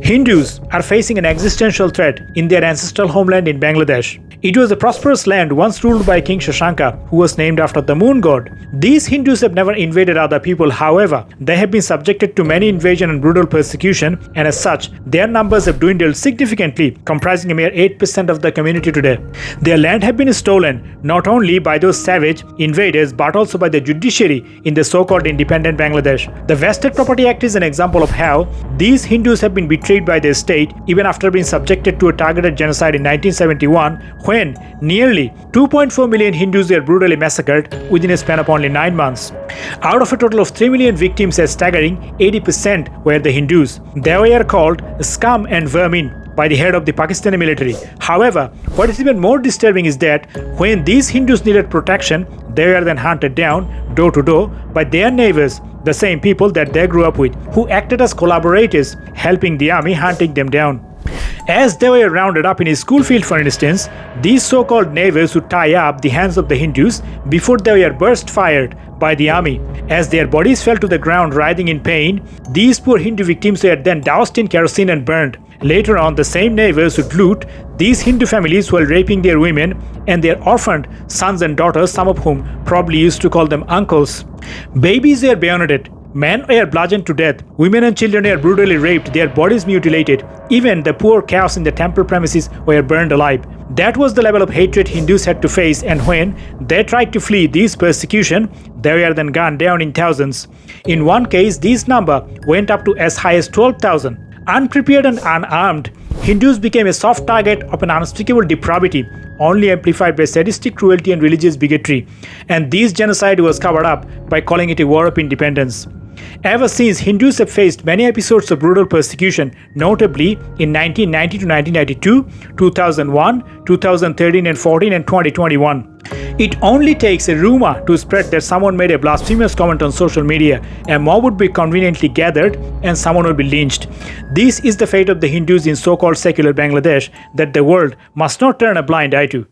Hindus are facing an existential threat in their ancestral homeland in Bangladesh. It was a prosperous land once ruled by King Shashanka, who was named after the moon god. These Hindus have never invaded other people, however, they have been subjected to many invasion and brutal persecution, and as such, their numbers have dwindled significantly, comprising a mere 8% of the community today. Their land have been stolen not only by those savage invaders but also by the judiciary in the so-called independent Bangladesh. The Vested Property Act is an example of how these Hindus have been betrayed by their state even after being subjected to a targeted genocide in 1971 when nearly 2.4 million Hindus were brutally massacred within a span of only 9 months. Out of a total of 3 million victims, a staggering 80% were the Hindus. They were called scum and vermin by the head of the Pakistani military. However, what is even more disturbing is that when these Hindus needed protection, they were then hunted down door to door by their neighbors, the same people that they grew up with, who acted as collaborators, helping the army hunting them down. As they were rounded up in a school field, for instance, these so-called neighbors would tie up the hands of the Hindus before they were burst fired by the army. As their bodies fell to the ground writhing in pain, these poor Hindu victims were then doused in kerosene and burned. Later on, the same neighbors would loot these Hindu families while raping their women and their orphaned sons and daughters, some of whom probably used to call them uncles. Babies were bayoneted. Men were bludgeoned to death, women and children were brutally raped, their bodies mutilated, even the poor cows in the temple premises were burned alive. That was the level of hatred Hindus had to face, and when they tried to flee this persecution, they were then gunned down in thousands. In one case, this number went up to as high as 12,000. Unprepared and unarmed, Hindus became a soft target of an unspeakable depravity, only amplified by sadistic cruelty and religious bigotry. And this genocide was covered up by calling it a war of independence. Ever since, Hindus have faced many episodes of brutal persecution, notably in 1990 to 1992, 2001, 2013 and 14 and 2021. It only takes a rumor to spread that someone made a blasphemous comment on social media, a mob would be conveniently gathered and someone would be lynched. This is the fate of the Hindus in so-called secular Bangladesh that the world must not turn a blind eye to.